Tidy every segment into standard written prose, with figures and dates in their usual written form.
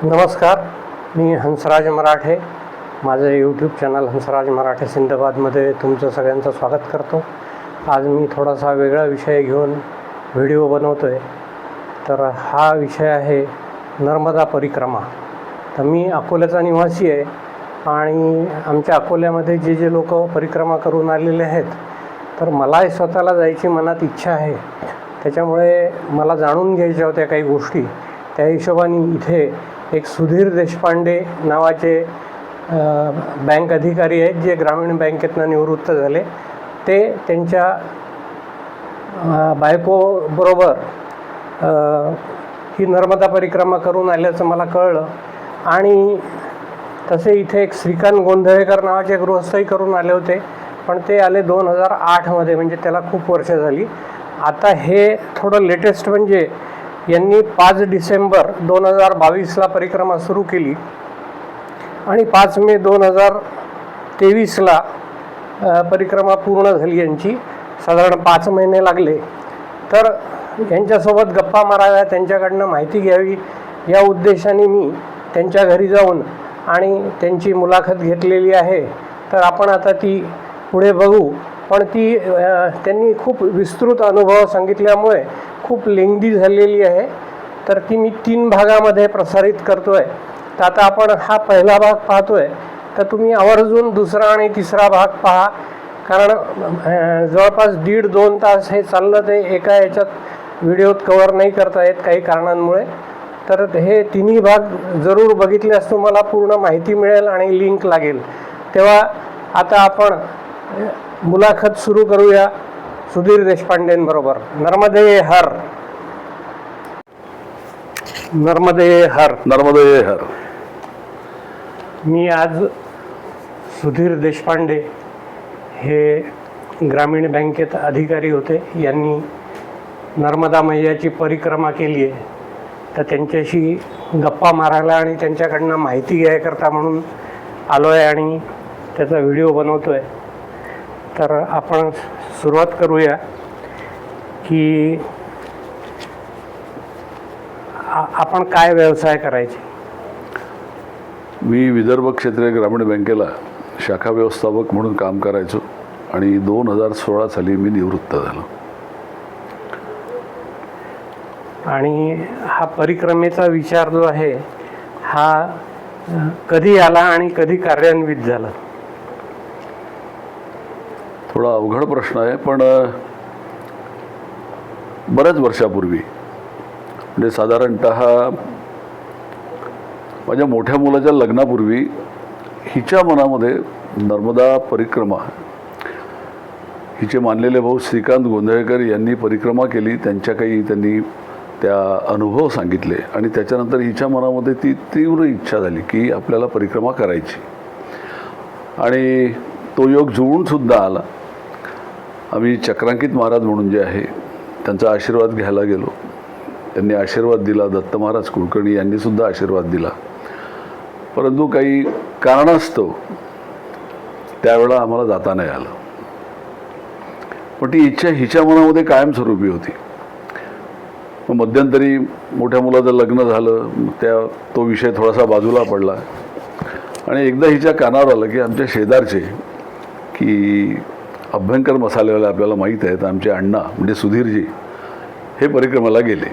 नमस्कार, मी हंसराज मराठे. माझं YouTube channel Hansraj मराठे सिंधबादमध्ये तुमचं सगळ्यांचं स्वागत करतो. आज मी थोडासा वेगळा विषय घेऊन व्हिडिओ बनवतो आहे. तर हा विषय आहे नर्मदा परिक्रमा. तर मी अकोल्याचा निवासी आहे आणि आमच्या अकोल्यामध्ये जे लोक परिक्रमा करून आलेले आहेत, तर मलाही स्वतःला जायची मनात इच्छा आहे. त्याच्यामुळे मला जाणून घ्यायच्या होत्या काही गोष्टी. त्या हिशोबाने इथे एक सुधीर देशपांडे नावाचे बँक अधिकारी आहेत, जे ग्रामीण बँकेतनं निवृत्त झाले. ते त्यांच्या बायकोबरोबर ही नर्मदा परिक्रमा करून आल्याचं मला कळलं. आणि तसे इथे एक श्रीकांत गोंधळेकर नावाचे गृहस्थही करून आले होते, पण ते आले 2008मध्ये, म्हणजे त्याला खूप वर्ष झाली. आता हे थोडं लेटेस्ट, म्हणजे यांनी 5 डिसेंबर 2022ला परिक्रमा सुरू केली आणि 5 मे 2023ला परिक्रमा पूर्ण झाली. यांची साधारण 5 महिने लागले. तर यांच्यासोबत गप्पा माराव्या, त्यांच्याकडनं माहिती घ्यावी या उद्देशाने मी त्यांच्या घरी जाऊन आणि त्यांची मुलाखत घेतलेली आहे. तर आपण आता ती पुढे बघू. पण ती त्यांनी खूप विस्तृत अनुभव सांगितल्यामुळे खूप लेंदी झालेली आहे. तर ती मी 3 भागामध्ये प्रसारित करतो आहे. तर आता आपण हा पहिला भाग पाहतो आहे, तर तुम्ही आवर्जून दुसरा आणि तिसरा भाग पहा. कारण जवळपास 1.5-2 तास हे चाललं, ते एका याच्यात व्हिडिओत कवर नाही करता येत काही कारणांमुळे. तर हे तिन्ही भाग जरूर बघितल्यास तुम्हाला पूर्ण माहिती मिळेल आणि लिंक लागेल. तेव्हा आता आपण मुलाखत सुरू करूया सुधीर देशपांडेंबरोबर. नर्मदे हर. नर्मदे हर. नर्मदे हर. मी आज सुधीर देशपांडे हे ग्रामीण बँकेत अधिकारी होते. यांनी नर्मदा मैयाची परिक्रमा केली आहे. तर त्यांच्याशी गप्पा मारायला आणि त्यांच्याकडनं माहिती घ्यायकरता म्हणून आलो आहे आणि त्याचा व्हिडिओ बनवतो आहे. तर आपण सुरुवात करूया की आपण काय व्यवसाय करायचे. मी विदर्भ क्षेत्रीय ग्रामीण बँकेला शाखा व्यवस्थापक म्हणून काम करायचो आणि 2016 साली मी निवृत्त झालो. आणि हा परिक्रमेचा विचार जो आहे हा कधी आला आणि कधी कार्यान्वित झाला? थोडा अवघड प्रश्न आहे, पण बऱ्याच वर्षापूर्वी, म्हणजे साधारणतः माझ्या मोठ्या मुलाच्या लग्नापूर्वी हिच्या मनामध्ये नर्मदा परिक्रमा, हिचे मानलेले भाऊ श्रीकांत गोंधळेकर यांनी परिक्रमा केली. त्यांनी त्या अनुभव सांगितले आणि त्याच्यानंतर हिच्या मनामध्ये ती तीव्र इच्छा झाली की आपल्याला परिक्रमा करायची. आणि तो योग जुळूनसुद्धा आला. आम्ही चक्रांकित महाराज म्हणून जे आहे त्यांचा आशीर्वाद घ्यायला गेलो. त्यांनी आशीर्वाद दिला. दत्त महाराज कुलकर्णी यांनीसुद्धा आशीर्वाद दिला. परंतु काही कारणास्तव त्यावेळेला आम्हाला जाता नाही आलं. पण ती इच्छा हिच्या मनामध्ये कायमस्वरूपी होती. मग मध्यंतरी मोठ्या मुलाचं लग्न झालं, तो विषय थोडासा बाजूला पडला. आणि एकदा हिच्या कानावर आलं की आमच्या शेजारचे की अभ्यंकर मसालेवाले आपल्याला माहीत आहेत, आमचे अण्णा म्हणजे सुधीरजी हे परिक्रमेला गेले.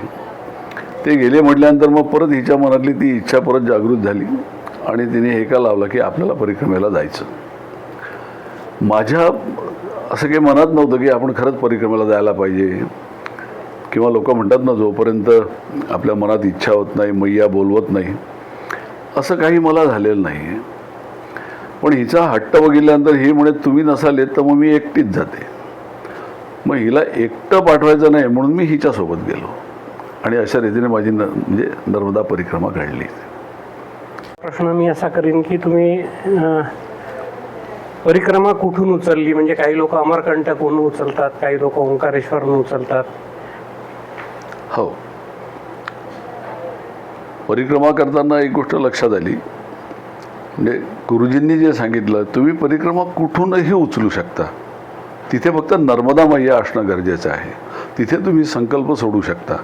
ते गेले म्हटल्यानंतर मग परत हिच्या मनातली ती इच्छा परत जागृत झाली आणि तिने हेका लावला की आपल्याला परिक्रमेला जायचं. माझ्या असं काही मनात नव्हतं की आपण खरंच परिक्रमेला जायला पाहिजे, किंवा लोक म्हणतात ना, जोपर्यंत आपल्या मनात इच्छा होत नाही, मैया बोलवत नाही, असं काही मला झालेलं नाही. पण हिचा हट्ट बघितल्यानंतर ही म्हणे तुम्ही नसाल येत तर मग मी एकटीच जाते. मग हिला एकटं पाठवायचं नाही म्हणून मी हिच्यासोबत गेलो आणि अशा रीतीने माझी म्हणजे नर्मदा परिक्रमा घडली. प्रश्न मी असा करीन की तुम्ही परिक्रमा कुठून उचलली? म्हणजे काही लोक अमरकंटकहून उचलतात, काही लोक ओंकारेश्वरहून उचलतात. हो, परिक्रमा करताना एक गोष्ट लक्षात आली, म्हणजे गुरुजींनी जे सांगितलं, तुम्ही परिक्रमा कुठूनही उचलू शकता. तिथे फक्त नर्मदा मैया असणं गरजेचं आहे. तिथे तुम्ही संकल्प सोडू शकता.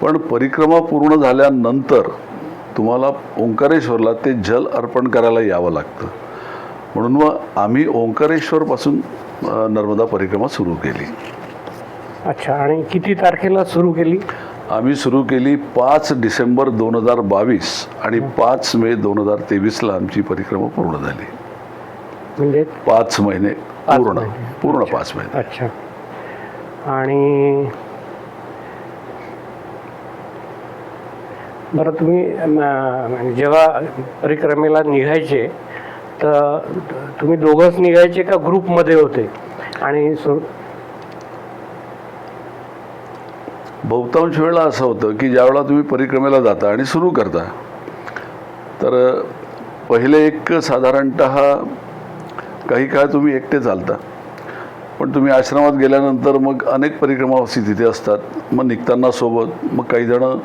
पण परिक्रमा पूर्ण झाल्यानंतर तुम्हाला ओंकारेश्वरला ते जल अर्पण करायला यावं लागतं. म्हणून मग आम्ही ओंकारेश्वरपासून नर्मदा परिक्रमा सुरू केली. अच्छा, आणि किती तारखेला सुरू केली? आम्ही सुरू केली 5 डिसेंबर 2022 आणि 5 मे 2023ला आमची परिक्रमा पूर्ण झाली. म्हणजे 5 महिने पूर्ण महिने. पूर्ण 5 महिने. अच्छा. आणि बरं, तुम्ही जेव्हा परिक्रमेला निघायचे तर तुम्ही दोघंच निघायचे का ग्रुपमध्ये होते? आणि बहुतांश वेळा असं होतं की ज्यावेळेला तुम्ही परिक्रमेला जाता आणि सुरू करता तर पहिले एक साधारणतः काही काळ तुम्ही एकटे चालता, पण तुम्ही आश्रमात गेल्यानंतर मग अनेक परिक्रमावासी तिथे असतात. मग निघताना सोबत, मग काही जण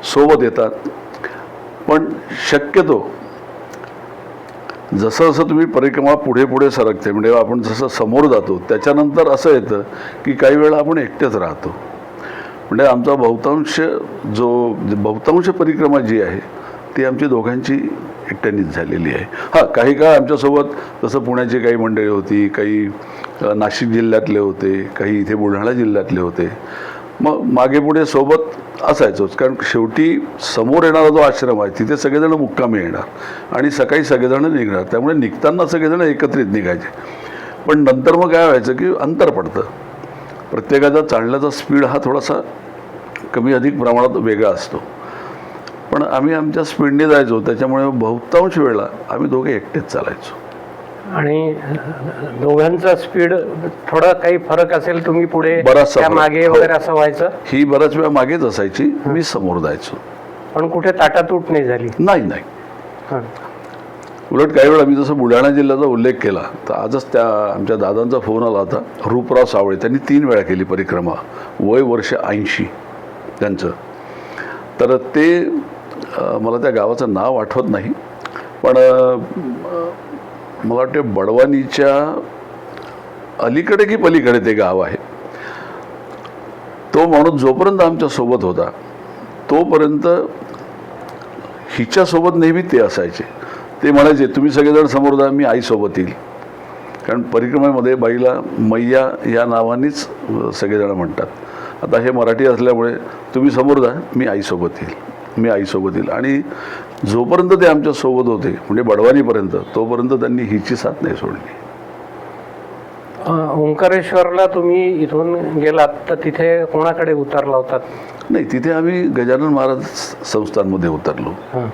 सोबत येतात. पण शक्यतो जसं जसं तुम्ही परिक्रमा पुढे पुढे सरकते, म्हणजे आपण जसं समोर जातो त्याच्यानंतर असं येतं की काही वेळा आपण एकटेच राहतो. म्हणजे आमचा बहुतांश परिक्रमा जी आहे ती आमची दोघांची एकट्यानेच झालेली आहे. हां, काही काळ आमच्यासोबत जसं पुण्याची काही मंडळी होती, काही नाशिक जिल्ह्यातले होते, काही इथे बुलढाणा जिल्ह्यातले होते. मग मागे पुढे सोबत असायचोच, कारण शेवटी समोर येणारा जो आश्रम आहे तिथे सगळेजण मुक्कामी येणार आणि सकाळी सगळेजण निघणार. त्यामुळे निघताना सगळेजण एकत्रित निघायचे. पण नंतर मग काय व्हायचं की अंतर पडतं. प्रत्येकाचा चालण्याचा स्पीड हा थोडासा कमी अधिक प्रमाणात वेगळा असतो. पण आम्ही आमच्या स्पीडने जायचो, त्याच्यामुळे बहुतांश वेळा आम्ही दोघे एकटेच चालायचो. आणि दोघांचा स्पीड थोडा काही फरक असेल, तुम्ही पुढे बराचसा त्या फरक. मागे वगैरे असं व्हायचं? ही बऱ्याच वेळा मागेच असायची, मी समोर जायचो. पण कुठे ताटातूट नाही झाली? नाही. हां. उलट काही वेळा मी जसं बुलढाणा जिल्ह्याचा उल्लेख केला तर आजच त्या आमच्या दादांचा फोन आला होता, रूपराव सावळे. त्यांनी 3 वेळा केली परिक्रमा, वय वर्ष 80 त्यांचं. तर ते मला त्या गावाचं नाव आठवत नाही, पण मला वाटते बडवानीच्या अलीकडे की पलीकडे ते गाव आहे. तो माणूस जोपर्यंत आमच्या सोबत होता तोपर्यंत हिच्यासोबत नेहमी ते असायचे. ते म्हणायचे, तुम्ही सगळेजण समोर जा, मी आईसोबत येईल. कारण परिक्रमेमध्ये बाईला मैया या नावानेच सगळेजण म्हणतात. आता हे मराठी असल्यामुळे तुम्ही समोर जा, मी आईसोबत येईल. आणि जोपर्यंत ते आमच्यासोबत होते, म्हणजे बडवानीपर्यंत, तोपर्यंत त्यांनी हिची साथ नाही सोडली. ओंकारेश्वरला तुम्ही इथून गेलात तर तिथे कोणाकडे उतरला होतात? नाही, तिथे आम्ही गजानन महाराज संस्थानमध्ये उतरलो. हां.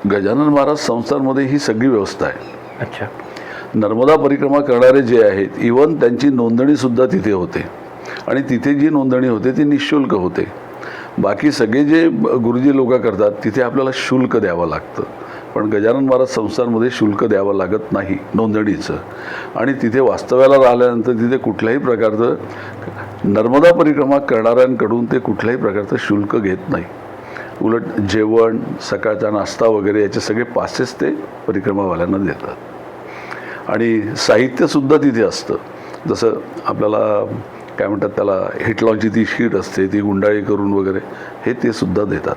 गजानन महाराज संस्थानमध्ये ही सगळी व्यवस्था आहे. अच्छा. नर्मदा परिक्रमा करणारे जे आहेत, इवन त्यांची नोंदणीसुद्धा तिथे होते. आणि तिथे जी नोंदणी होते ती निःशुल्क होते. बाकी सगळे जे गुरुजी लोक करतात तिथे आपल्याला शुल्क द्यावं लागतं. पण गजानन महाराज संस्थानमध्ये शुल्क द्यावं लागत नाही नोंदणीचं. आणि तिथे वास्तव्याला राहिल्यानंतर तिथे कुठल्याही प्रकारचं नर्मदा परिक्रमा करणाऱ्यांकडून ते कुठल्याही प्रकारचं शुल्क घेत नाही. उलट जेवण, सकाळचा नाश्ता वगैरे याचे सगळे पासेस ते परिक्रमावाल्यांना देतात. आणि साहित्यसुद्धा तिथे असतं. जसं आपल्याला काय म्हणतात त्याला, हिटलॉनची ती शीट असते ती गुंडाळी करून वगैरे, हे ते सुद्धा देतात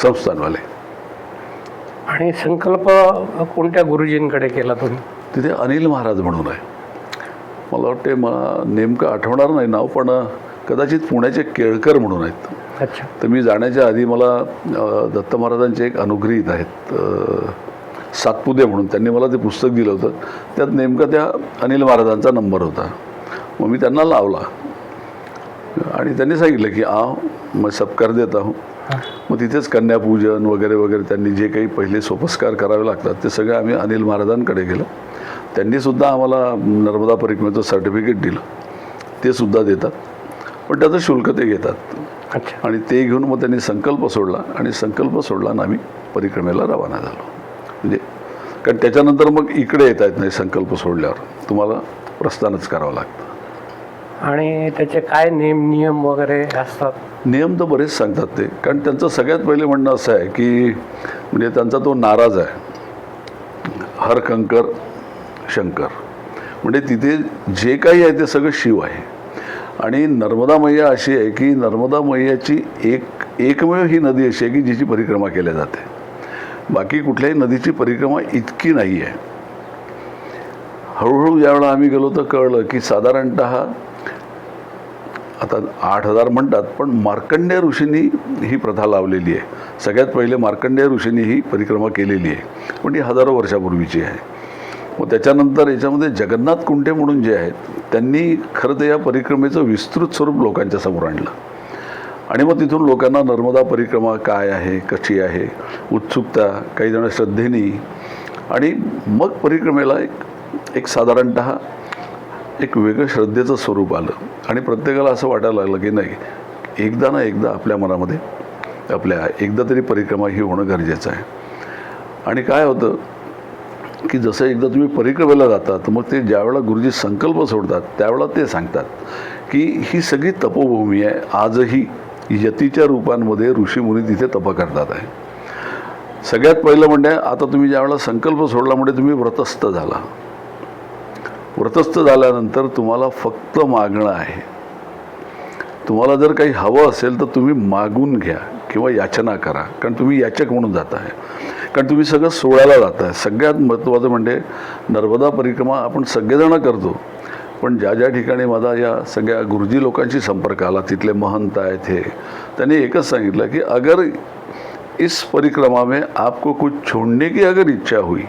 संस्थानवाले. आणि संकल्प कोणत्या गुरुजींकडे केला तुम्ही? तिथे अनिल महाराज म्हणून आहे. मला वाटते, मला नेमकं आठवणार नाही नाव, पण कदाचित पुण्याचे केळकर म्हणून आहेत. अच्छा. तर मी जाण्याच्या आधी मला दत्त महाराजांचे एक अनुग्रहीत आहेत सातपुते म्हणून, त्यांनी मला ते पुस्तक दिलं होतं. त्यात नेमका त्या अनिल महाराजांचा नंबर होता. मग मी त्यांना लावला आणि त्यांनी सांगितलं की मैं सत्कार देता हूँ. मग तिथेच कन्यापूजन वगैरे वगैरे त्यांनी जे काही पहिले सोपस्कार करावे लागतात ते सगळं आम्ही अनिल महाराजांकडे गेलं. त्यांनीसुद्धा आम्हाला नर्मदा परिक्रमेचं सर्टिफिकेट दिलं, ते सुद्धा देतात, पण त्याचं शुल्क ते घेतात. अच्छा. आणि ते घेऊन मग त्यांनी संकल्प सोडला आणि संकल्प सोडला आणि आम्ही परिक्रमेला रवाना झालो. म्हणजे कारण त्याच्यानंतर मग इकडे येता येत नाही. संकल्प सोडल्यावर तुम्हाला प्रस्थानच करावं लागतं. आणि त्याचे काय नियम वगैरे असतात? नियम तर बरेच सांगतात ते, कारण त्यांचं सगळ्यात पहिले म्हणणं असं आहे की म्हणजे त्यांचा तो नाराज आहे, हर कंकर शंकर. म्हणजे तिथे जे काही आहे ते सगळं शिव आहे. आणि नर्मदा मैया अशी आहे की नर्मदा मैयाची एकमेव ही नदी अशी आहे की जिची परिक्रमा केल्या जाते. बाकी कुठल्याही नदीची परिक्रमा इतकी नाही आहे. हळूहळू ज्यावेळेला आम्ही गेलो तर कळलं की साधारणतः आता 8,000 म्हणतात, पण मार्कंडेय ऋषींनी ही प्रथा लावलेली आहे. सगळ्यात पहिले मार्कंडेय ऋषींनी ही परिक्रमा केलेली आहे, पण ती हजारो वर्षापूर्वीची आहे. मग त्याच्यानंतर याच्यामध्ये जगन्नाथ कुंटे म्हणून जे आहेत त्यांनी खरं तर या परिक्रमेचं विस्तृत स्वरूप लोकांच्या समोर आणलं. आणि मग तिथून लोकांना नर्मदा परिक्रमा काय आहे, कशी आहे, उत्सुकता, काही जण श्रद्धेने, आणि मग परिक्रमेला एक साधारणतः एक वेगळं श्रद्धेचं स्वरूप आलं. आणि प्रत्येकाला असं वाटायला लागलं की नाही, एकदा ना एकदा आपल्या मनामध्ये एकदा तरी परिक्रमा ही होणं गरजेचं आहे. आणि काय होतं की जसं एकदा तुम्ही परिक्रमेला जाता तर मग ते ज्यावेळेला गुरुजी संकल्प सोडतात त्यावेळेला ते सांगतात की ही सगळी तपोभूमी आहे. आजही यतीच्या रूपांमध्ये ऋषीमुनी तिथे तप करतात आहे. सगळ्यात पहिलं म्हणजे आता तुम्ही ज्यावेळेला संकल्प सोडला म्हणजे तुम्ही व्रतस्थ झाला. व्रतस्थ झाल्यानंतर तुम्हाला फक्त मागणं आहे. तुम्हाला जर काही हवं असेल तर तुम्ही मागून घ्या किंवा याचना करा, कारण तुम्ही याचक म्हणून जात आहे, कारण तुम्ही सगळं सोडायला जात आहे. सगळ्यात महत्त्वाचं म्हणजे नर्मदा परिक्रमा आपण सगळेजण करतो, पण ज्या ज्या ठिकाणी माझा या सगळ्या गुरुजी लोकांशी संपर्क आला, तिथले महंत आहेत हे, त्यांनी एकच सांगितलं की अगर इस परिक्रमा में आपको कुछ छोड़ने की अगर इच्छा हुई,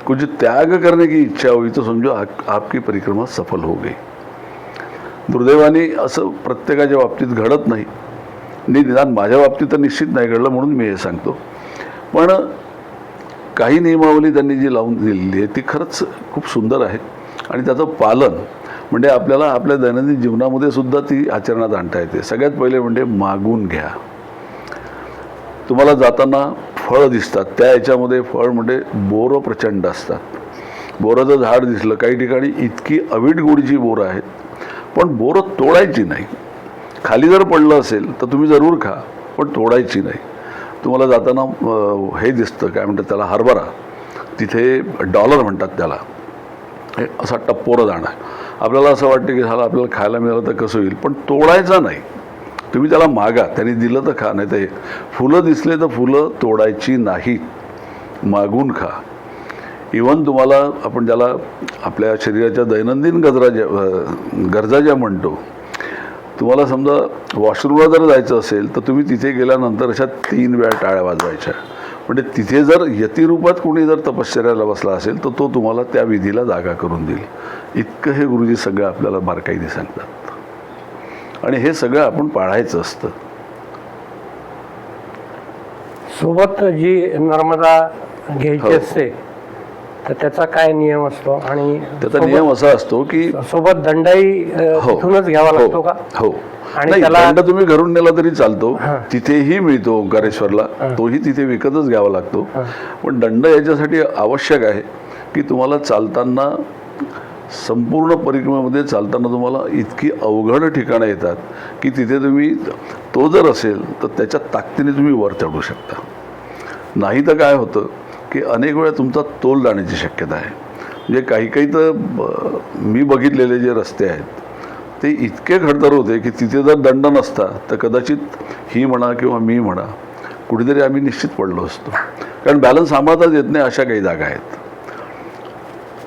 कुछ त्याग करने की इच्छा हुई, तो समझो आपकी परिक्रमा सफल हो गई. दुर्दैवाने असं प्रत्येकाच्या बाबतीत घडत नाही. निदान माझ्या बाबतीत तर निश्चित नाही घडलं, म्हणून मी हे सांगतो. पण काही नियमावली त्यांनी जी लावून दिलेली आहे ती खरंच खूप सुंदर आहे. आणि त्याचं पालन म्हणजे आपल्याला आपल्या दैनंदिन जीवनामध्ये सुद्धा ती आचरणात आणता येते. सगळ्यात पहिले म्हणजे मागून घ्या. तुम्हाला जाताना फळं दिसतात, त्या याच्यामध्ये फळ म्हणजे बोरं प्रचंड असतात. बोराचं झाड दिसलं, काही ठिकाणी इतकी अवीट गोडीची बोरं आहेत, पण बोरं तोडायची नाही. खाली जर पडलं असेल तर तुम्ही जरूर खा, पण तोडायची नाही. तुम्हाला जाताना हे दिसतं, काय म्हणतात त्याला, हरभरा, तिथे डॉलर म्हणतात त्याला, हे असा टप्पोरं दाणा. आपल्याला असं वाटतं की झालं आपल्याला खायला मिळालं तर कसं होईल, पण तोडायचा नाही. तुम्ही त्याला मागा, त्यांनी दिलं तर खा, नाही तर फुलं दिसले तर फुलं तोडायची नाही, मागून खा. इव्हन तुम्हाला आपण ज्याला आपल्या शरीराच्या दैनंदिन गरजा ज्या म्हणतो, तुम्हाला समजा वॉशरूमला जर जायचं असेल तर तुम्ही तिथे गेल्यानंतर अशा 3 वेळा टाळ्या वाजवायच्या. म्हणजे तिथे जर यतिरूपात कोणी जर तपश्चर्याला बसला असेल तर तो तुम्हाला त्या विधीला जागा करून देईल. इतकं हे गुरुजी सगळं आपल्याला बारकाईने सांगतात, आणि हे सगळं आपण पाळायचं असतं. सोबत जी नर्मदा घ्यायची असते तर त्याचा काय नियम असतो? आणि त्याचा नियम असा असतो की सोबत दंडाही तिथूनच घ्यावा लागतो का? हो. आणि नाही, त्याला दंड तुम्ही घरून नेला तरी चालतो, तिथेही मिळतो ओंकारेश्वरला, तोही तिथे विकतच घ्यावा लागतो. पण दंड याच्यासाठी आवश्यक आहे की तुम्हाला चालताना, संपूर्ण परिक्रमेमध्ये चालताना तुम्हाला इतकी अवघड ठिकाणं येतात की तिथे तुम्ही तो जर असेल तर त्याच्या ताकदीने तुम्ही वर चढू शकता. नाही तर काय होतं की अनेक वेळा तुमचा तोल जाण्याची शक्यता आहे. म्हणजे काही तर मी बघितलेले जे रस्ते आहेत ते इतके खडतर होते की तिथे जर दंड नसता तर कदाचित ही म्हणा किंवा मी म्हणा कुठेतरी आम्ही निश्चित पडलो असतो, कारण बॅलन्स सांभाळताच येत नाही. अशा काही जागा आहेत.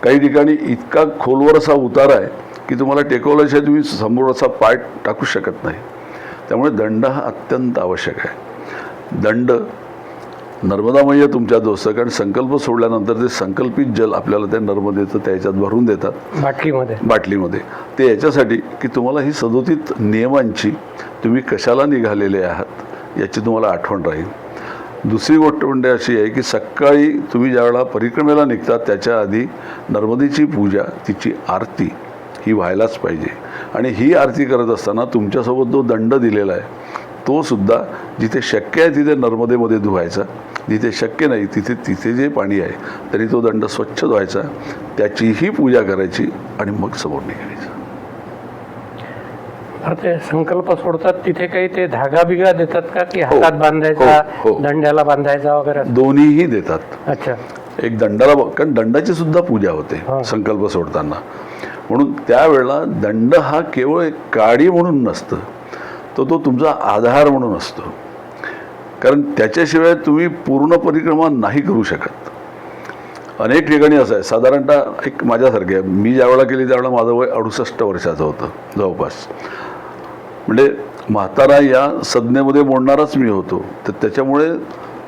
काही ठिकाणी इतका खोलवर असा उतार आहे की तुम्हाला टेकवल्याशिवाय तुम्ही समोर असा पाय टाकू शकत नाही. त्यामुळे दंड हा अत्यंत आवश्यक आहे. दंड नर्मदा मैया तुमच्या दोस्त, कारण संकल्प सोडल्यानंतर ते संकल्पित जल आपल्याला त्या नर्मदेचं त्याच्यात भरून देतात बाटलीमध्ये. ते याच्यासाठी की तुम्हाला ही सदोदित नियमांची, तुम्ही कशाला निघालेले आहात याची तुम्हाला आठवण राहील. दुसरी गोष्ट म्हणजे अशी आहे की सकाळी तुम्ही ज्यावेळेला परिक्रमेला निघता त्याच्या आधी नर्मदेची पूजा, तिची आरती ही व्हायलाच पाहिजे. आणि ही आरती करत असताना तुमच्यासोबत जो दंड दिलेला आहे तो सुद्धा जिथे शक्य आहे तिथे नर्मदेमध्ये धुवायचा, जिथे शक्य नाही तिथे जे पाणी आहे तरी तो दंड स्वच्छ धुवायचा, त्याचीही पूजा करायची आणि मग समोर निघायचं. ते संकल्प सोडतात तिथे काही ते धागा बिगा देतात का, की हातात बांधायचा, दंड्याला बांधायचा वगैरे? दोन्हीही देतात. अच्छा. एक दंडाला, कारण दंडाची सुद्धा पूजा होते संकल्प सोडताना. म्हणून त्यावेळेला दंड हा केवळ एक काडी म्हणून नसतं, तो तुमचा आधार म्हणून असतो. कारण त्याच्याशिवाय तुम्ही पूर्ण परिक्रमा नाही करू शकत. अनेक ठिकाणी असं आहे, साधारणतः एक माझ्यासारखे आहे, मी ज्यावेळेला केली त्यावेळेला माझं वय 68 वर्षाचं होतं जवळपास. म्हणजे म्हातारा या संज्ञेमध्ये मोडणाराच मी होतो. तर त्याच्यामुळे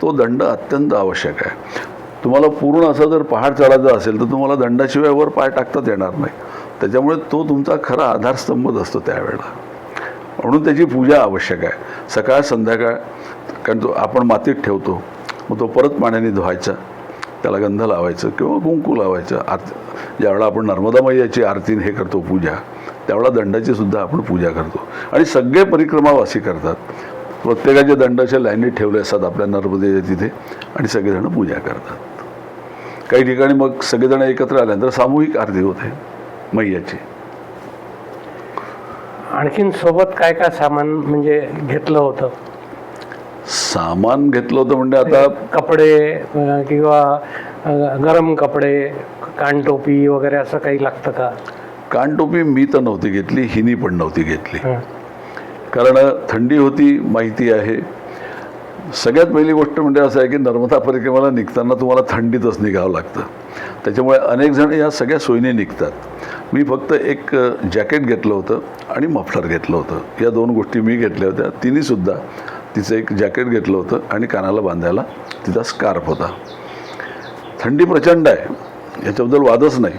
तो दंड अत्यंत आवश्यक आहे. तुम्हाला पूर्ण असं जर पहाड चढायचं असेल तर तुम्हाला दंडाशिवाय वर पाय टाकताच येणार नाही. त्याच्यामुळे तो तुमचा खरा आधारस्तंभच असतो त्यावेळेला. म्हणून त्याची पूजा आवश्यक आहे, सकाळ संध्याकाळ. कारण तो आपण मातीत ठेवतो, मग तो परत पाण्याने धुवायचा, त्याला गंध लावायचं किंवा कुंकू लावायचं. ज्यावेळेला आपण नर्मदा मैयाची आरती हे करतो पूजा, त्यावेळेला दंडाची सुद्धा आपण पूजा करतो. आणि सगळे परिक्रमावासी करतात. प्रत्येकाचे दंड असे लाईनीत ठेवले असतात आपल्या नर्मदेच्या तिथे आणि सगळेजण पूजा करतात. काही ठिकाणी मग सगळेजण एकत्र आल्यानंतर सामूहिक आरती होते मैयाची. आणखीन सोबत काय काय सामान म्हणजे घेतलं होतं? सामान घेतलं होतं म्हणजे आता कपडे किंवा गरम कपडे, कानटोपी वगैरे असं काही लागतं का? कानटोपी मी तर नव्हती घेतली, हिनी पण नव्हती घेतली. कारण थंडी होती, माहिती आहे. सगळ्यात पहिली गोष्ट म्हणजे असं आहे की नर्मदा परिक्रमेला निघताना तुम्हाला थंडीतच निघावं लागतं. त्याच्यामुळे अनेक जण या सगळ्या सोयीने निघतात. मी फक्त एक जॅकेट घेतलं होतं आणि मफलर घेतलं होतं. या 2 गोष्टी मी घेतल्या होत्या. तिनेसुद्धा तिचं एक जॅकेट घेतलं होतं आणि कानाला बांधायला तिचा स्कार्फ होता. थंडी प्रचंड आहे, याच्याबद्दल वादच नाही.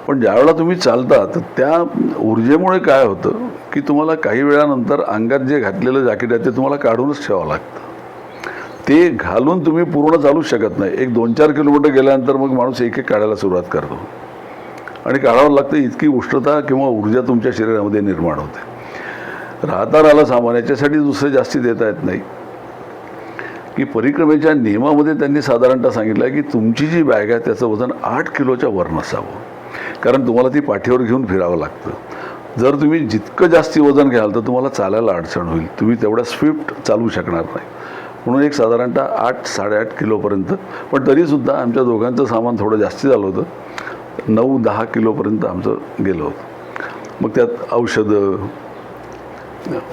पण ज्यावेळेला तुम्ही चालता तर त्या ऊर्जेमुळे काय होतं की तुम्हाला काही वेळानंतर अंगात जे घातलेलं जॅकेट आहे ते तुम्हाला काढूनच ठेवावं लागतं. ते घालून तुम्ही पूर्ण चालूच शकत नाही. एक 2-4 किलोमीटर गेल्यानंतर मग माणूस एक काढायला सुरुवात करतो आणि काढावं लागतं. इतकी उष्णता किंवा ऊर्जा तुमच्या शरीरामध्ये निर्माण होते. राहता राहिला सामान, याच्यासाठी दुसरे जास्ती देता येत नाही. की परिक्रमेच्या नियमामध्ये त्यांनी साधारणतः सांगितलं आहे की तुमची जी बॅग आहे त्याचं वजन 8 किलोच्या वर नसावं. कारण तुम्हाला ती पाठीवर घेऊन फिरावं लागतं. जर तुम्ही जितकं जास्ती वजन घ्याल तर तुम्हाला चालायला अडचण होईल, तुम्ही तेवढ्या स्विफ्ट चालू शकणार नाही. म्हणून एक साधारणतः 8-8.5 किलोपर्यंत. पण तरीसुद्धा आमच्या दोघांचं सामान थोडं जास्ती झालं होतं. 9-10 किलोपर्यंत आमचं गेलं होतं. मग त्यात औषधं,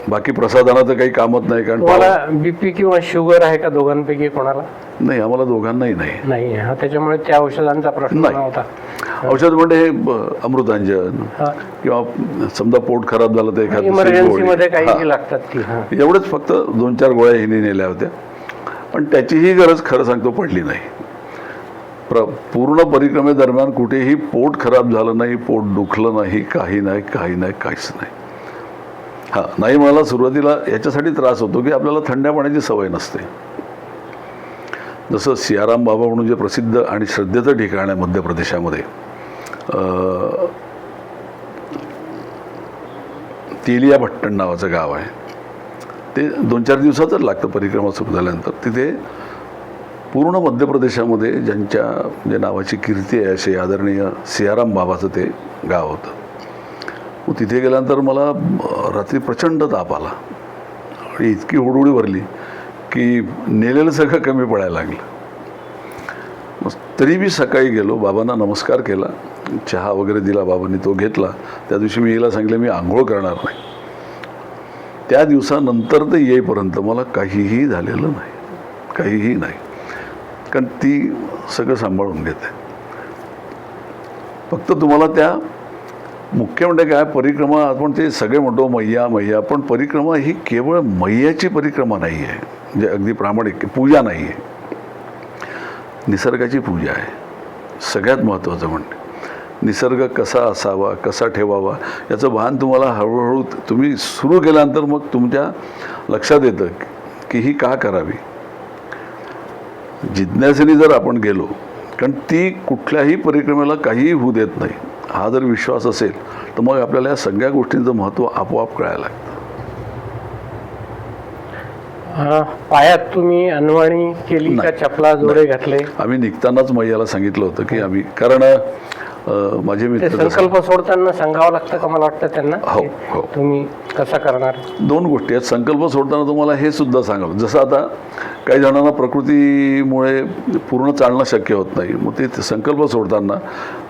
बाकी प्रसाधनाचं काही कामच नाही. कारण तुम्हाला बीपी किंवा शुगर आहे का दोघांपैकी कोणाला? नाही, आम्हाला दोघांनाही नाही. नाही, हा त्याच्यामुळे त्या औषधांचा प्रश्न नाही. नव्हता. औषध म्हणजे हे अमृतांजन किंवा समजा पोट खराब झालं तर एखादं इमर्जन्सीमध्ये काही लागतात ती. एवढंच फक्त 2-4 गोळ्या हिने नेल्या होत्या. पण त्याचीही गरज खरं सांगतो पडली नाही. पूर्ण परिक्रमेदरम्यान कुठेही पोट खराब झालं नाही, पोट दुखलं नाही, काही नाही, काहीच नाही. नाही, मला सुरुवातीला याच्यासाठी त्रास होतो की आपल्याला थंड्या पाण्याची सवय नसते. जसं सियाराम बाबा म्हणून जे प्रसिद्ध आणि श्रद्धेचं ठिकाण आहे मध्य प्रदेशामध्ये, तेलियापट्टण नावाचं गाव आहे. ते 2-4 दिवसातच लागतं परिक्रमा सुरू झाल्यानंतर. तिथे पूर्ण मध्य प्रदेशामध्ये ज्या नावाची कीर्ती आहे असे आदरणीय सियाराम बाबाचं ते गाव होतं. मग तिथे गेल्यानंतर मला रात्री प्रचंड ताप आला आणि इतकी हुडहुडी भरली की नेलेलं सगळं कमी पडायला लागलं. तरी मी सकाळी गेलो, बाबांना नमस्कार केला, चहा वगैरे दिला बाबांनी, तो घेतला. त्या दिवशी मी हिला सांगितलं मी आंघोळ करणार नाही. त्या दिवसानंतर ते येईपर्यंत मला काहीही झालेलं नाही, काहीही नाही. कारण ती सगळं सांभाळून घेते. फक्त तुम्हाला त्या मुख्य म्हणजे काय, परिक्रमा आपण ते सगळे म्हणतो मैया, पण परिक्रमा ही केवळ मैयाची परिक्रमा नाही आहे, म्हणजे अगदी प्रामाणिक पूजा नाही आहे, निसर्गाची पूजा आहे. सगळ्यात महत्त्वाचं म्हणजे निसर्ग कसा असावा, कसा ठेवावा याचं भान तुम्हाला हळूहळू तुम्ही सुरू केल्यानंतर मग तुमच्या लक्षात येतं की ही का करावी. जिज्ञासेने जर आपण गेलो, कारण ती कुठल्याही परिक्रमेला काहीही होऊ देत नाही, हा जर विश्वास असेल तर मग आपल्याला या सगळ्या गोष्टींचं महत्त्व आपोआप कळायला लागतं. पायात तुम्ही अनवाणी केली का, चपला जोडे घातले? आम्ही निघतानाच मैयाला सांगितलं होतं की आम्ही, कारण माझे मित्र संकल्प सोडताना सांगावं लागतं का मला वाटतं त्यांना? हो, तुम्ही कसा करणार? 2 गोष्टी आहेत. संकल्प सोडताना तुम्हाला हे सुद्धा सांगावं. जसं आता काही जणांना प्रकृतीमुळे पूर्ण चालणं शक्य होत नाही, मग ते संकल्प सोडताना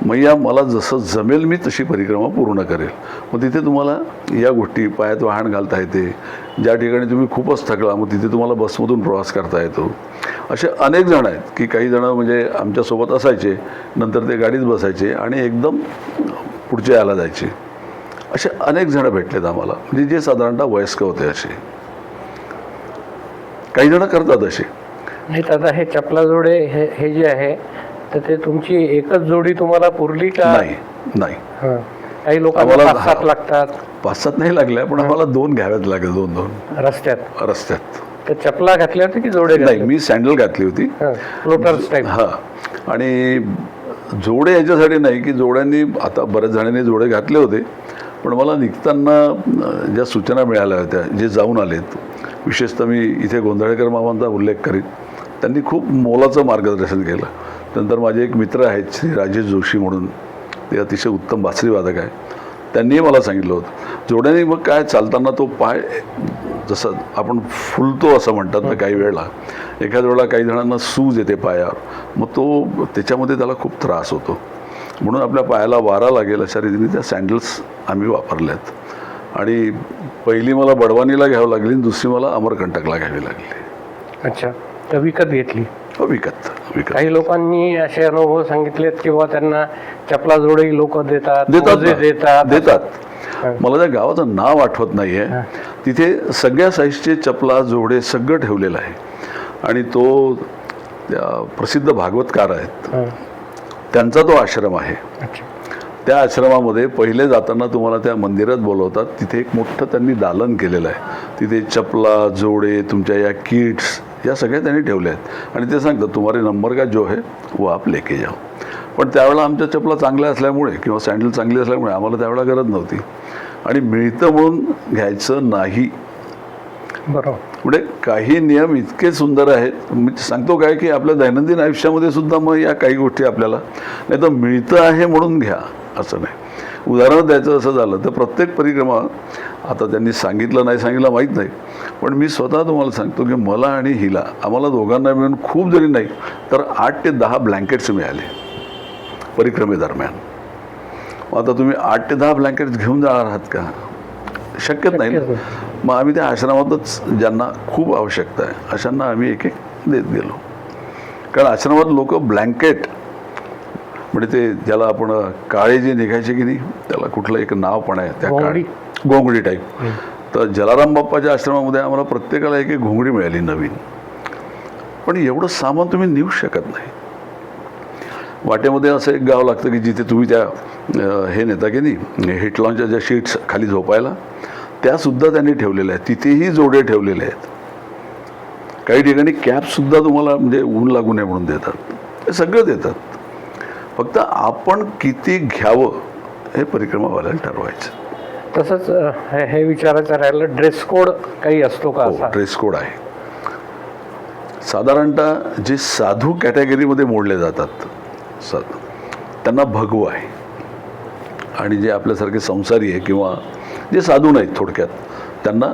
मैया मला जसं जमेल मी तशी परिक्रमा पूर्ण करेल. मग तिथे तुम्हाला या गोष्टी, पायात वाहन घालता येते, ज्या ठिकाणी तुम्ही खूपच थकला मग तिथे तुम्हाला बसमधून प्रवास करता येतो. असे अनेक जण आहेत की काही जण म्हणजे आमच्यासोबत असायचे, नंतर ते गाडीत बसायचे आणि एकदम पुढच्या याला जायचे. असे अनेक जण भेटलेत आम्हाला, म्हणजे जे साधारणतः वयस्क होते असे. काही जण करतात असे. नाही तर आता हे चपला जोडे हे जे आहे तर ते तुमची एकच जोडी तुम्हाला पुरली का? नाही नाही, हां. काही लोकांना आम्हाला 5-7 लागतात 5-7 नाही लागल्या, पण आम्हाला 2 घ्याव्याच लागेल, 2-2 रस्त्यात. तर चपला घातल्या होत्या की जोडे नाही, मी सँडल घातली होती. Floaters type. हां, आणि जोडे याच्यासाठी नाही की जोड्यांनी, आता बऱ्याच जणांनी जोडे घातले होते, पण मला निघताना ज्या सूचना मिळाल्या होत्या, जे जाऊन आलेत, विशेषतः मी इथे गोंधळेकर मामांचा उल्लेख करीन, त्यांनी खूप मोलाचं मार्गदर्शन केलं. नंतर माझे एक मित्र आहेत श्री राजेश जोशी म्हणून, ते अतिशय उत्तम बासरीवादक आहे, त्यांनीही मला सांगितलं होतं जोड्याने मग काय चालताना तो पाय जसं आपण फुलतो असं म्हणतात ना, काही वेळेला एखाद्या वेळेला काही जणांना सूज येते पायावर, मग तो त्याच्यामध्ये त्याला खूप त्रास होतो, म्हणून आपल्या पायाला वारा लागेल अशा रीतीने त्या सँडल्स आम्ही वापरल्यात. आणि पहिली मला बडवानीला घ्यावं लागली आणि दुसरी मला अमरकंटकला घ्यावी लागली. अच्छा, तर विकत घेतली? हो, विकत. काही लोकांनी असे अनुभव सांगितलेत किंवा त्यांना चपला जोडे लोक देतात. मला त्या गावाचं नाव आठवत नाहीये, तिथे सगळ्या साईजचे चपला जोडे सगळं ठेवलेलं आहे. आणि तो त्या प्रसिद्ध भागवतकार आहेत, त्यांचा तो आश्रम आहे. त्या आश्रमामध्ये पहिले जाताना तुम्हाला त्या मंदिरात बोलवतात, तिथे एक मोठं त्यांनी दालन केलेलं आहे. तिथे चपला जोडे, तुमच्या या किट्स, या सगळ्या त्यांनी ठेवल्या आहेत. आणि ते सांगतात तुम्हारे नंबर का जो है वो आप लेके जाओ. पण त्यावेळेला आमच्या चपला चांगल्या असल्यामुळे किंवा सँडल चांगली असल्यामुळे आम्हाला त्यावेळेला गरज नव्हती. आणि मिळतं म्हणून घ्यायचं नाही. बरोबर. म्हणजे काही नियम इतके सुंदर आहेत. मी सांगतो काय की आपल्या दैनंदिन आयुष्यामध्ये सुद्धा मग या काही गोष्टी आपल्याला, नाही तर मिळतं आहे म्हणून घ्या असं नाही. उदाहरण द्यायचं असं झालं तर प्रत्येक परिक्रमा, आता त्यांनी सांगितलं नाही सांगितलं माहीत नाही, पण मी स्वतः तुम्हाला सांगतो की मला आणि हिला, आम्हाला दोघांना मिळून खूप जरी नाही तर 8 ते 10 ब्लँकेट्स मिळाले परिक्रमेदरम्यान. आता तुम्ही 8 ते 10 ब्लँकेट्स घेऊन जाणार आहात का? शक्यच नाही ना. मग आम्ही त्या आश्रमातच ज्यांना खूप आवश्यकता आहे अशांना आम्ही एक देत गेलो. कारण आश्रमात लोक ब्लँकेट म्हणजे ते ज्याला आपण काळे जे निघायचे की नाही, त्याला कुठलं एक नाव पण आहे त्या घोंगडी टाईप. तर जलाराम बाप्पाच्या आश्रमामध्ये आम्हाला प्रत्येकाला एक घोंगडी मिळाली नवीन. पण एवढं सामान तुम्ही नेऊ शकत नाही. वाटेमध्ये असं एक गाव लागतं की जिथे तुम्ही त्या हे नेता की नाही, हिटलॉनच्या ज्या शीट्स खाली झोपायला, त्यासुद्धा त्यांनी ठेवलेल्या आहेत. तिथेही जोडे ठेवलेले आहेत. काही ठिकाणी कॅपसुद्धा तुम्हाला म्हणजे ऊन लागू नये म्हणून देतात. हे सगळं देतात. फक्त आपण किती घ्यावं हे परिक्रमावाल्याला ठरवायचं. तसंच हे विचारायचं राहिलं, ड्रेस कोड काही असतो का? हो, ड्रेस कोड आहे. साधारणतः जे साधू कॅटेगरीमध्ये मोडले जातात त्यांना भगवू आहे, आणि जे आपल्यासारखे संसारी आहे किंवा जे साधू नाहीत थोडक्यात, त्यांना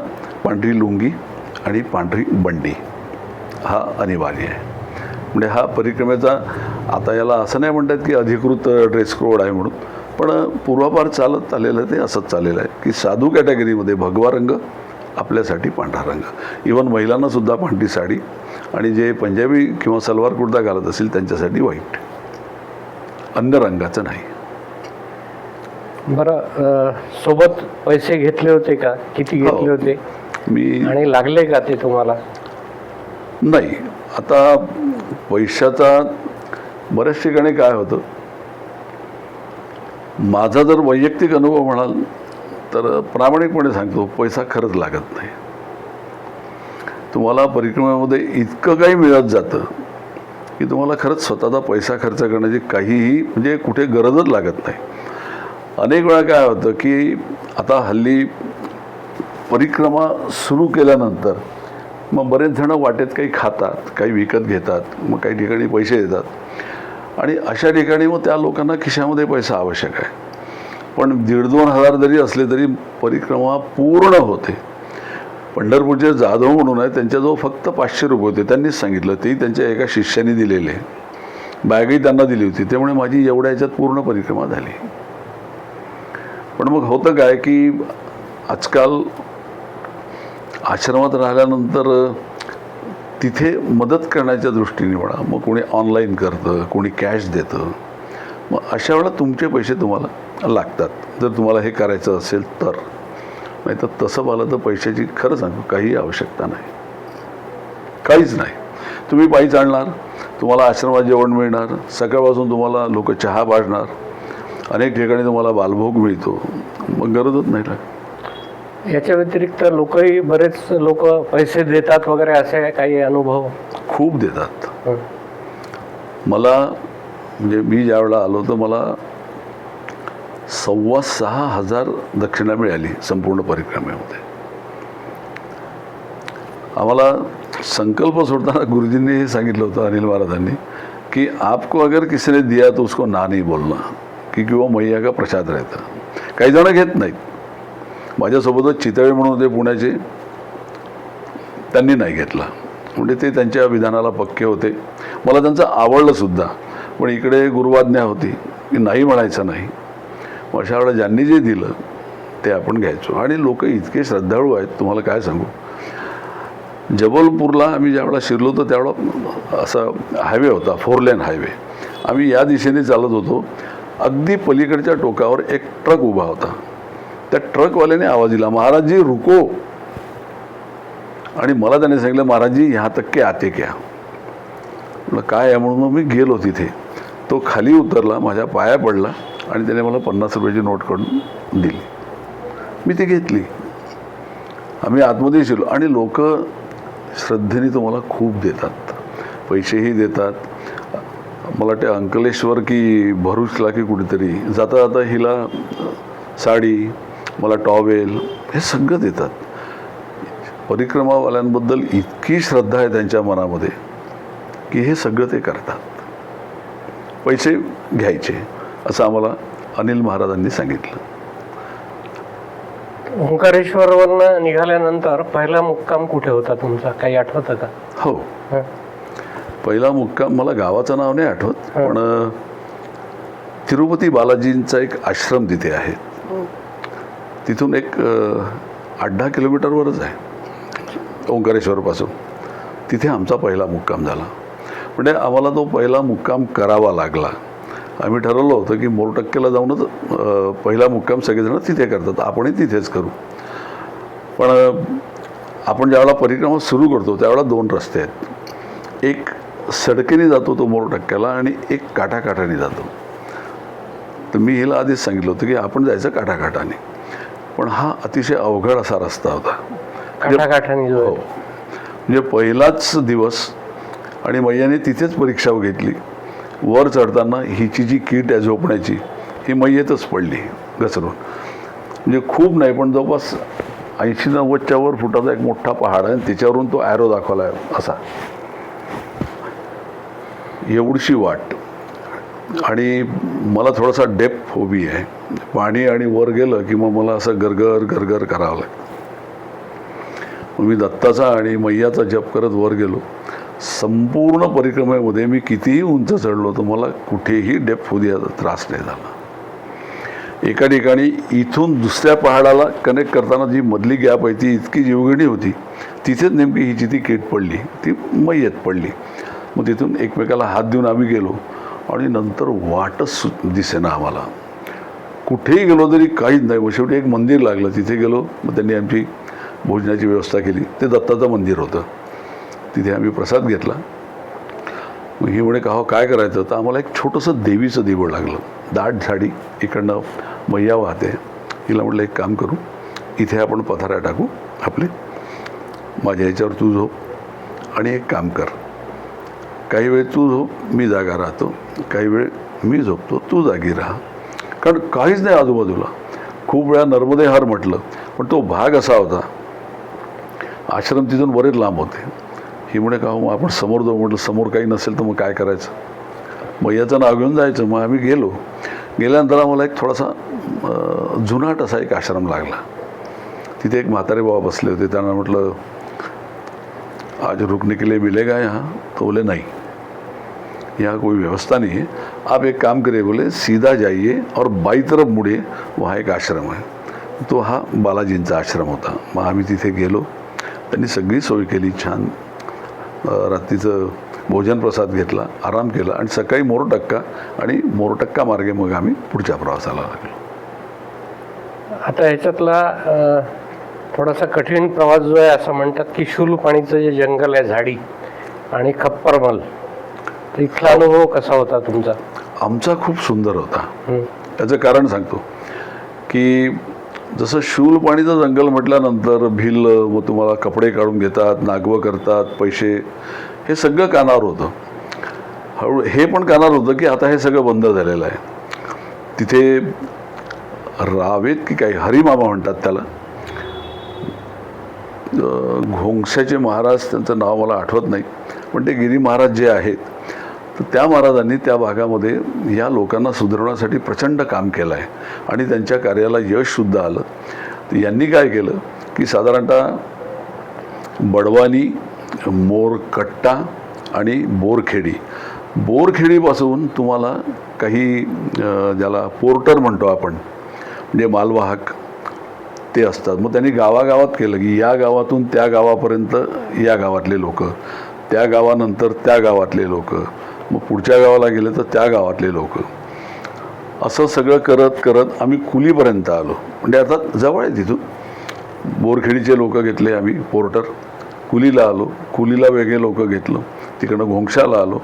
पांढरी लुंगी आणि पांढरी बंडी हा अनिवार्य आहे. म्हणजे हा परिक्रमेचा, आता याला असं नाही म्हणतात की अधिकृत ड्रेस कोड आहे म्हणून, पण पूर्वापार चालत आलेलं ते असंच चाललेलं आहे की साधू कॅटेगरीमध्ये भगवा रंग, आपल्यासाठी पांढरा रंग. इवन महिलांनासुद्धा पांढरी साडी, आणि जे पंजाबी किंवा सलवार कुर्ता घालत असेल त्यांच्यासाठी व्हाईट, अन्य रंगाचं नाही. बरं, सोबत पैसे घेतले होते का? किती घेतले होते मी? आणि लागले का ते तुम्हाला? नाही, आता पैशाचा बऱ्याच ठिकाणी काय होतं, माझा जर वैयक्तिक अनुभव म्हणाल तर प्रामाणिकपणे सांगतो, पैसा खरंच लागत नाही. तुम्हाला परिक्रमेमध्ये इतकं काही मिळत जातं की तुम्हाला खरंच स्वतःचा पैसा खर्च करण्याची काहीही म्हणजे कुठे गरजच लागत नाही. अनेक वेळा काय होतं की आता हल्ली परिक्रमा सुरू केल्यानंतर मग बरेच जण वाटेत काही खातात, काही विकत घेतात, मग काही ठिकाणी पैसे देतात, आणि अशा ठिकाणी मग त्या लोकांना खिशामध्ये पैसा आवश्यक आहे. पण 1,500-2,000 जरी असले तरी परिक्रमा पूर्ण होते. पंढरपूरचे जाधव म्हणून आहे, त्यांच्याजवळ फक्त 500 रुपये होते. त्यांनीच सांगितलं, ते त्यांच्या एका शिष्याने दिलेले, बॅगही त्यांना दिली होती. त्यामुळे माझी एवढ्या ह्याच्यात पूर्ण परिक्रमा झाली. पण मग होतं काय की आजकाल आश्रमात राहिल्यानंतर तिथे मदत करण्याच्या दृष्टीने म्हणा, मग कोणी ऑनलाईन करतं, कोणी कॅश देतं. मग अशा वेळेला तुमचे पैसे तुम्हाला लागतात, जर तुम्हाला हे करायचं असेल तर. नाही तर तसं पाहिलं तर पैशाची खरं सांगू काही आवश्यकता नाही, काहीच नाही. तुम्ही पायी चालणार, तुम्हाला आश्रमात जेवण मिळणार, सकाळपासून तुम्हाला लोक चहा पाजणार, अनेक ठिकाणी तुम्हाला बालभोग मिळतो, मग गरजच नाही लागत. याच्या व्यतिरिक्त लोकही बरेच लोक पैसे देतात वगैरे, असे काही अनुभव? खूप देतात. मला म्हणजे मी ज्या वेळेला आलो तर मला 5,600 दक्षिणा मिळाली संपूर्ण परिक्रमेमध्ये. आम्हाला संकल्प सोडताना गुरुजींनी हे सांगितलं होतं, अनिल महाराजांनी, की आपको अगर किसी ने दिया तो उसको ना नहीं बोलना, क्योंकि वो मैया का प्रसाद रहता. काही जण घेत नाहीत. माझ्यासोबतच चितळे म्हणून होते पुण्याचे, त्यांनी नाही घेतला. म्हणजे ते त्यांच्या विधानाला पक्के होते. मला त्यांचं आवडलं सुद्धा. पण इकडे गुरुवाज्ञा होती की नाही म्हणायचं नाही. मग अशा वेळेला ज्यांनी जे दिलं ते आपण घ्यायचो. आणि लोक इतके श्रद्धाळू आहेत, तुम्हाला काय सांगू. जबलपूरला आम्ही ज्यावेळेला शिरलो तर त्यावेळेला असा हायवे होता, 4 लेन हायवे. आम्ही या दिशेने चालत होतो. अगदी पलीकडच्या टोकावर एक ट्रक उभा होता. त्या ट्रकवाल्याने आवाज दिला, महाराज जी रुको. आणि मला त्याने सांगितलं, महाराज जी यहाँ तक के आते क्या. म्हटलं काय आहे म्हणून मग मी गेलो तिथे. तो खाली उतरला, माझ्या पाया पडला आणि त्याने मला 50 रुपयाची नोट काढून दिली. मी ती घेतली. आम्ही आतमध्ये शिरलो आणि लोक श्रद्धेने तुम्हाला खूप देतात, पैसेही देतात. मला ते अंकलेश्वर की भरूचला की कुठेतरी जाता जाता हिला साडी, मला टॉवेल, हे सगळं देतात. परिक्रमावाल्यांबद्दल इतकी श्रद्धा आहे त्यांच्या मनामध्ये की हे सगळं ते करतात. पैसे घ्यायचे असं आम्हाला अनिल महाराजांनी सांगितलं. ओंकारेश्वरवरनं निघाल्यानंतर पहिला मुक्काम कुठे होता तुमचा, काही आठवतं का? हो, पहिला मुक्काम मला गावाचं नाव नाही आठवत, पण तिरुपती बालाजींचा एक आश्रम तिथे आहे. तिथून एक 8-10 किलोमीटरवरच आहे ओंकारेश्वरपासून. तिथे आमचा पहिला मुक्काम झाला. म्हणजे आम्हाला तो पहिला मुक्काम करावा लागला. आम्ही ठरवलं होतं की मोरटक्केला जाऊनच पहिला मुक्काम सगळेजण तिथे करतात, आपणही तिथेच करू. पण आपण ज्यावेळेला परिक्रमा सुरू करतो त्यावेळेला 2 रस्ते आहेत. एक सडकेने जातो तो मोरटक्क्याला आणि एक काठाकाठाने जातो. तर मी हिला आधीच सांगितलं होतं की आपण जायचं काठाकाठाने. पण हा अतिशय अवघड असा रस्ता होता. काठाकाठाने? हो, म्हणजे पहिलाच दिवस आणि मैयाने तिथेच परीक्षा घेतली. वर चढताना हिची जी कीट आहे झोपण्याची, ही मैयेतच पडली घसरून. म्हणजे खूप नाही, पण जवळपास 80-90च्या वर फुटाचा एक मोठा पहाड आहे, त्याच्यावरून तो ॲरो दाखवला आहे असा, एवढीशी वाट. आणि मला थोडासा डेप्थ फोबी आहे. पाणी आणि वर गेलं की मग मला असं गरगर गरगर करावं लागतं. मग मी दत्ताचा आणि मैयाचा जप करत वर गेलो. संपूर्ण परिक्रमेमध्ये मी कितीही उंच चढलो तर मला कुठेही डेप्थ फोबियाचा त्रास नाही झाला. एका ठिकाणी इथून दुसऱ्या पहाडाला कनेक्ट करताना जी मधली गॅप आहे ती इतकी जीवघेणी होती, तिथेच नेमकी हिची ती कीट पडली, ती मैयत पडली. मग तिथून एकमेकाला हात देऊन आम्ही गेलो आणि नंतर वाटच दिसेना आम्हाला. कुठेही गेलो तरी काहीच नाही. मग शेवटी एक मंदिर लागलं, तिथे गेलो. मग त्यांनी आमची भोजनाची व्यवस्था केली. ते दत्ताचं मंदिर होतं, तिथे आम्ही प्रसाद घेतला. मग ही म्हणे का हो काय करायचं, तर आम्हाला एक छोटंसं देवीचं देऊळ लागलं. दाट झाडी, इकडनं मैया वाहते. हिला म्हटलं एक काम करू, इथे आपण पथाऱ्या टाकू आपले, माझ्या ह्याच्यावर तू झोप आणि एक काम कर, काही वेळ तू झोप, मी जागा राहतो, काही वेळ मी झोपतो, तू जागी राहा. कारण काहीच नाही आजूबाजूला. खूप वेळा नर्मदे हर म्हटलं, पण तो भाग असा होता, आश्रम तिथून बरेच लांब होते. ही म्हणे का मग आपण समोर जाऊ. म्हटलं समोर काही नसेल तर मग काय करायचं, मैयाचं नाव घेऊन जायचं. मग आम्ही गेलो. गेल्यानंतर आम्हाला एक थोडासा जुनाट असा एक आश्रम लागला. तिथे एक म्हातारे बाबा बसले होते. त्यांना म्हटलं, आज रुकने के लिए मिलेगा यहाँ? तो बोले नहीं, यहाँ कोई व्यवस्था नहीं है, आप एक काम करिए, बोले सीधा जाइए और बाई तरफ मुड़िए, वहाँ एक आश्रम आहे. तो हा बालाजींचा आश्रम होता. मग आम्ही तिथे गेलो. त्यांनी सगळी सोय केली छान. रात्रीचं भोजन प्रसाद घेतला, आराम केला आणि सकाळी मोरटक्का आणि मोरटक्का मार्गे मग आम्ही पुढच्या प्रवासाला लागलो. आता ह्याच्यातला थोडासा कठीण प्रवास जो आहे, असं म्हणतात की शूलपाणीचं जे जंगल आहे, झाडी आणि खप्परमल, तर इथला अनुभव कसा होता तुमचा? आमचा खूप सुंदर होता. त्याचं कारण सांगतो की जसं शूलपाणीचं जंगल म्हटल्यानंतर भिल्ल, मग तुम्हाला कपडे काढून घेतात, नागवं करतात, पैसे, हे सगळं कानावर होतं. हळू हे पण कानावर होतं की आता हे सगळं बंद झालेलं आहे. तिथे रावेत की काही हरिमामा म्हणतात त्याला, घोंगशाचे महाराज, त्यांचं नाव मला आठवत नाही, पण ते गिरी महाराज जे आहेत, तर त्या महाराजांनी त्या भागामध्ये या लोकांना सुधारण्यासाठी प्रचंड काम केलं आहे आणि त्यांच्या कार्याला यशसुद्धा आलं. तर यांनी काय केलं की साधारणतः बडवानी, मोरकट्टा आणि बोरखेडीपासून तुम्हाला काही ज्याला पोर्टर म्हणतो आपण, म्हणजे मालवाहक, ते असतात. मग त्यांनी गावागावात केलं की या गावातून त्या गावापर्यंत या गावातले लोक, त्या गावानंतर त्या गावातले लोक, मग पुढच्या गावाला गेले तर त्या गावातले लोक, असं सगळं करत करत आम्ही कुलीपर्यंत आलो. म्हणजे आता जवळ आहे तिथून. बोरखेडीचे लोक घेतले आम्ही पोर्टर, कुलीला आलो, कुलीला वेगळे लोक घेतलं, तिकडनं घोंगशाला आलो,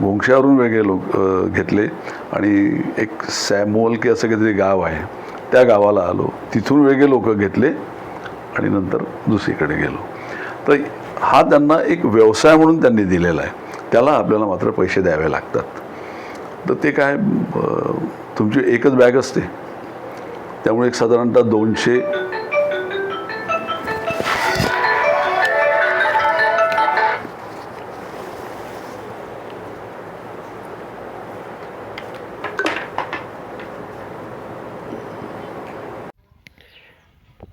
घोंगशावरून वेगळे लोक घेतले आणि एक सॅमुअल की असं काहीतरी गाव आहे, त्या गावाला आलो, तिथून वेगळे लोक घेतले आणि नंतर दुसरीकडे गेलो. तर हा त्यांना एक व्यवसाय म्हणून त्यांनी दिलेला आहे. त्याला आपल्याला मात्र पैसे द्यावे लागतात. तर ते काय, तुमची एकच बॅग असते, त्यामुळे एक साधारणतः 200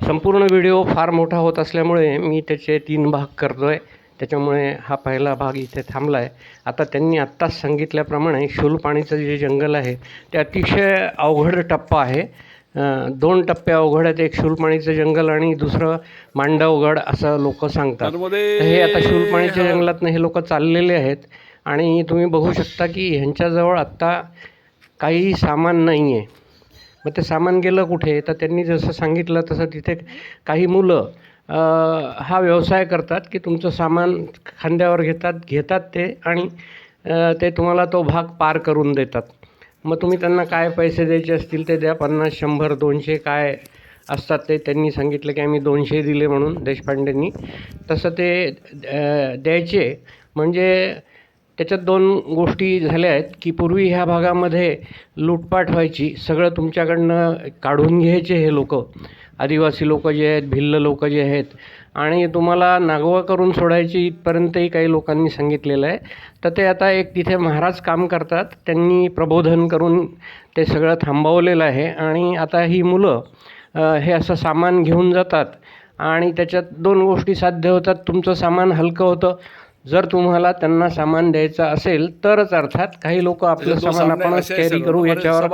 संपूर्ण व्हिडिओ फार मोठा होत असल्यामुळे मी त्याचे 3 भाग करतो आहे. त्याच्यामुळे हा पहिला भाग इथे थांबला आहे. आता त्यांनी आत्ताच सांगितल्याप्रमाणे शूलपाणीचं जे जंगल आहे ते अतिशय अवघड टप्पा आहे. 2 टप्पे अवघड आहेत. एक शूलपाणीचं जंगल आणि दुसरं मांडवगड असं लोक सांगतात. हे आता शूलपाणीच्या जंगलातनं हे लोक चाललेले आहेत आणि तुम्ही बघू शकता की ह्यांच्याजवळ आत्ता काही सामान नाही आहे. मग ते सामान गेलं कुठे? तर त्यांनी जसं सांगितलं तसं तिथे काही मुलं हा व्यवसाय करतात की तुमचं सामान खांद्यावर घेतात ते आणि ते तुम्हाला तो भाग पार करून देतात. मग तुम्ही त्यांना काय पैसे द्यायचे असतील ते द्या, 50, 100, 200 काय असतात ते. त्यांनी सांगितलं की आम्ही 200 दिले म्हणून, देशपांडेंनी तसं ते द्यायचे. म्हणजे त्याच्यात 2 गोष्टी झाल्या आहेत की पूर्वी ह्या भागामध्ये लूटपाट व्हायची, सगळं तुमच्याकडनं काढून घ्यायचे हे लोक, आदिवासी लोक जे आहेत, भिल्ल लोक जे आहेत, आणि तुम्हाला नागवा करून सोडायची इथपर्यंतही काही लोकांनी सांगितलेलं आहे. तर ते आता एक तिथे महाराज काम करतात, त्यांनी प्रबोधन करून ते सगळं थांबवलेलं आहे. आणि आता ही मुलं हे असं सामान घेऊन जातात आणि त्याच्यात 2 गोष्टी साध्य होतात. तुमचं सामान हलकं होतं जर तुम्हाला त्यांना सामान द्यायचं असेल तरच. अर्थात काही लोक आपलं सामान आपणच कॅरी करू याच्यावर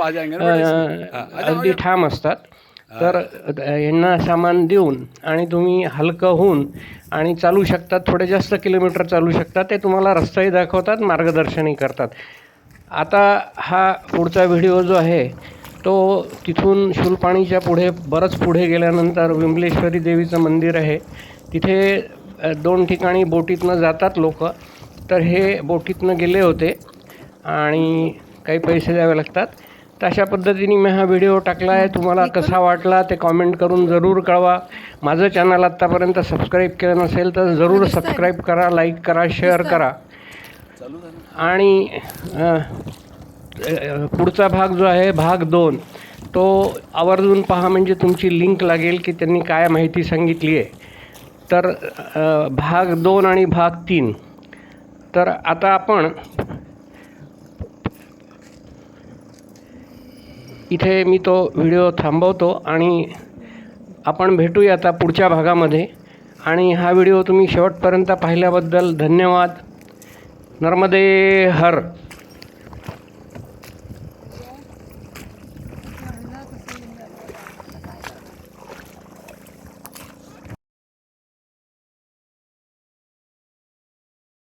अगदी ठाम असतात. तर यांना सामान देऊन आणि तुम्ही हलकं होऊन आणि चालू शकतात, थोडे जास्त किलोमीटर चालू शकतात. ते तुम्हाला रस्ताही दाखवतात, मार्गदर्शनही करतात. आता हा पुढचा व्हिडिओ जो आहे तो तिथून शूलपाणीच्या पुढे, बरंच पुढे गेल्यानंतर विमलेश्वरी देवीचं मंदिर आहे. तिथे 2 ठिकाणी बोटीतनं जातात लोक. तर हे बोटीतनं गेले होते आणि काही पैसे द्यावे लागतात. तर अशा पद्धतीने मी हा व्हिडिओ टाकला आहे. तुम्हाला कसा वाटला ते कॉमेंट करून जरूर कळवा. माझं चॅनल आत्तापर्यंत सबस्क्राईब केलं नसेल तर जरूर सबस्क्राईब करा, लाईक करा, शेअर करा. आणि पुढचा भाग जो आहे, भाग 2, तो आवर्जून पहा, म्हणजे तुमची लिंक लागेल की त्यांनी काय माहिती सांगितली आहे. तर भाग 2 आणि भाग 3. तर आता आपण इथे मी तो व्हिडिओ थांबवतो आणि आपण भेटूया आता पुढच्या भागामध्ये. आणि हा व्हिडिओ तुम्ही शेवटपर्यंत पाहिल्याबद्दल धन्यवाद. नर्मदे हर.